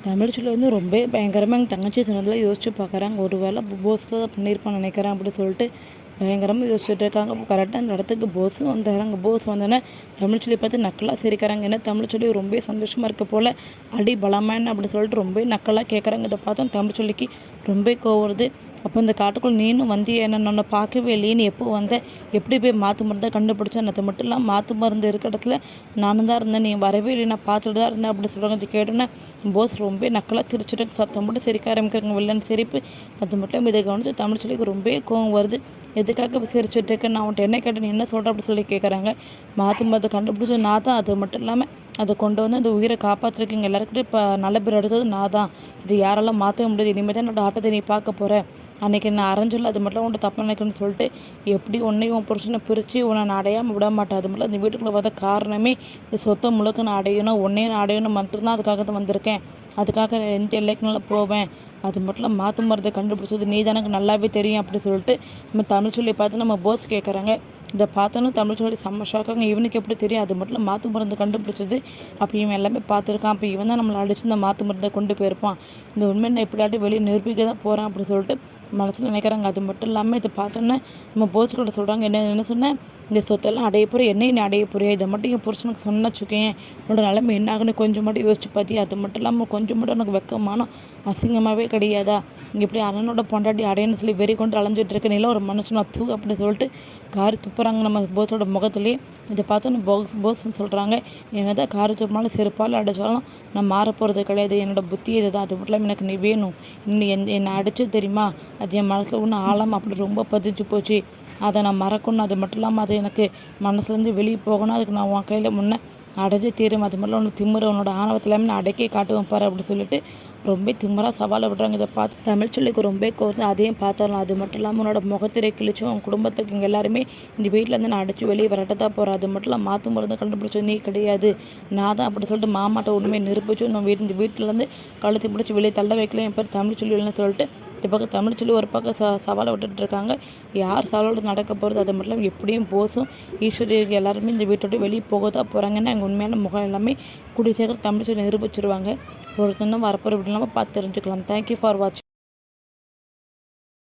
தமிழ்ச்சொல்லி வந்து ரொம்ப பயங்கரமாக எங்கள் தங்கச்சி சொன்னதில் யோசிச்சு பார்க்குறாங்க. ஒரு வேளை போஸ் தான் பண்ணியிருப்பான்னு நினைக்கிறேன் அப்படின்னு சொல்லிட்டு பயங்கரமாக யோசிச்சுட்டு இருக்காங்க. அப்போ கரெக்டாக அந்த இடத்துக்கு போஸும் வந்துடுறாங்க. போஸ் வந்தோடனே தமிழ்ச்சொல்லி பார்த்து நக்கலாக சிரிக்கிறாங்க. ஏன்னா தமிழ்ச்சொல்லி ரொம்ப சந்தோஷமாக இருக்க போல் அடி பலமான அப்படின்னு சொல்லிட்டு ரொம்ப நக்கலாக கேட்குறாங்க. இதை பார்த்தா தமிழ்ச்சொல்லிக்கு ரொம்ப கோவம் வருது. அப்போ இந்த காட்டுக்குள்ளே நீனும் வந்தியா, என்ன பார்க்கவே இல்லையே, நீ எப்போ வந்த, எப்படி போய் மாற்று மருந்தை கண்டுபிடிச்சேன், அது மட்டும் இல்லாமல் மாற்று மருந்து இருக்க இடத்துல நானும் தான் இருந்தேன், நீ வரவே இல்லை, நான் பார்த்துட்டு தான் இருந்தேன் அப்படி சொல்கிறாங்க. இது கேட்டோன்னே போஸ் ரொம்ப நக்கலாக திரிச்சுட்டு சத்தம் போட்டு சிரிக்க ஆரம்பிக்கிறாங்க. வில்லன் சிரிப்பு. அது மட்டும் இதை கவனித்து தமிழ்ச்சொல்லிக்கு ரொம்ப கோவம் வருது. எதுக்காக சிரிச்சுட்டு இருக்கேன், நான் உன்ட்ட என்ன கேட்டேன், நீ என்ன சொல்கிற அப்படி சொல்லி கேட்குறாங்க. மாற்று மருந்தை கண்டுபிடிச்சது நான் தான், அது மட்டும் இல்லாமல் அதை கொண்டு வந்து அந்த உயிரை காப்பாற்றிருக்கீங்க எல்லாருக்கிட்டையும். இப்போ நல்ல பேர் எடுத்தது நான் தான், இது யாரெல்லாம் மாற்றவே முடியாது, இனிமேல் தான் என்னோட ஆட்டத்தை நீ பார்க்க போகிற, அன்றைக்கி நான் அரைஞ்சில்ல, அது மட்டும் உன்ட்ட தப்பு நினைக்கணும்னு சொல்லிட்டு எப்படி உன்னையும் உன் புருஷனை பிரித்து உன்னை நான் அடையாமல் விட மாட்டேன். அது மட்டும் அந்த வீட்டுக்குள்ளே வந்த காரணமே இந்த சொத்தை முழுக்க நான் அடையணும், உன்னையும் நான் அடையணும் மட்டும்தான், அதுக்காக தான் வந்திருக்கேன். அதுக்காக எந்த எல்லைக்குனாலும் போவேன். அது மட்டும் இல்லை மாற்று மருந்தை கண்டுபிடிச்சது நீ தான், எனக்கு நல்லாவே தெரியும் அப்படி சொல்லிட்டு நம்ம தமிழ்ச்சொல்லி பார்த்து நம்ம போஸ் கேட்குறாங்க. இதை பார்த்தோன்னு தமிழ்ச்சொல்லி செம்ம ஷாக்காங்க. இவனுக்கு எப்படி தெரியும், அது மட்டும் இல்லை மாற்று மருந்து கண்டுபிடிச்சது, அப்போ இவன் எல்லாமே பார்த்துருக்கான், அப்போ இவன் தான் நம்மளை அடித்து இந்த மாற்று மருந்தை கொண்டு போயிருப்பான், இந்த உண்மையை நான் எப்படியாட்டி வெளியே நிரூபிக்க தான் போகிறேன் அப்படி சொல்லிட்டு மனசில் நினைக்கிறாங்க. அது மட்டும் இல்லாமல் இதை பார்த்தோன்னே நம்ம போஸ் கூட சொல்கிறாங்க, என்ன சொன்னேன், இந்த சொத்தெல்லாம் அடைய போகிற, என்னையும் நீ அடைய போறியா, இதை மட்டும் என் புருஷனுக்கு சொன்ன வச்சுக்கேன், உன்னோட நிலைமை என்ன ஆகுன்னு கொஞ்சம் மட்டும் யோசிச்சு பார்த்தியா, அது மட்டும் இல்லாமல் கொஞ்சம் மட்டும் உனக்கு வெக்கமான அசிங்கமாகவே கிடையாதா, இங்கே எப்படி அண்ணனோட பொண்டாட்டி அடையன்னு சொல்லி வெறி கொண்டு அலைஞ்சிட்டு இருக்க, நீலாம் ஒரு மனுஷனா தூ அப்படி சொல்லிட்டு காரி துப்புறாங்க நம்ம போஸோட முகத்துலேயே. இதை பார்த்தோன்னு போஸ்ன்னு சொல்கிறாங்க, என்னதான் காரி துப்புனாலும் செருப்பால் அடித்தாலும் நான் மாற போகிறது கிடையாது, என்னோட புத்தி இது தான், அது மட்டும் இல்லாமல் எனக்கு நீ வேணும், என்னை அடிச்சது தெரியுமா, அது என் மனசில் ஒன்றும் ஆழமாக அப்படி ரொம்ப பதிஞ்சு போச்சு, அதை நான் மறக்கணும், அது மட்டும் இல்லாமல் அது எனக்கு மனசுலேருந்து வெளியே போகணும், அதுக்கு நான் உன் கையில் முன்னே அடைஞ்சே தீரும், அது மட்டும் ஒன்று திமிர உன்னோட ஆணவத்தில் எல்லாமே நான் அடக்கே காட்டுவேன் பாரு அப்படி சொல்லிட்டு ரொம்ப திமிராக சவாலை விடுறாங்க. இதை பார்த்து தமிழ்ச்சொல்லிக்கு ரொம்ப கோர்ந்து அதையும் பார்த்துடலாம். அது மட்டும் இல்லாமல் உன்னோட முகத்திரை கிழிச்சும் உன் குடும்பத்தில் இருக்கவங்க எல்லாருமே இந்த வீட்டிலேருந்து நான் அடித்து வெளியே வரட்ட தான் போகிறேன், அது மட்டும் இல்லாமல் மாற்று மருந்து கண்டுபிடிச்சது நீ கிடையாது, நான் தான் அப்படி சொல்லிட்டு மாமாட்ட உண்மையை நிரூபிச்சு நம்ம இந்த வீட்டிலேருந்து கழுத்து பிடிச்சி வெளியே தள்ள வைக்கல, என் பேர் தமிழ்ச்சொல்லி இல்லைன்னு சொல்லிட்டு இந்த பக்கம் தமிழ்ச்சொல்லி ஒரு பக்கம் சவாலை விட்டுட்டு இருக்காங்க. யார் சவாலோடு நடக்க போகிறது, அது மட்டும் இல்லாமல் எப்படியும் போஸும் ஈஸ்வரி எல்லாருமே இந்த வீட்டோட வெளியே போக தான் போகிறாங்கன்னா எங்கள் உண்மையான முகம் எல்லாமே கூடிய சீக்கிரம் தமிழ்ச்சொல்லி நிரூபிச்சிருவாங்க. ஒருத்தனும் வரப்போகிற இப்படி இல்லாமல் பார்த்து தெரிஞ்சுக்கலாம். தேங்க்யூ ஃபார் வாட்சிங்.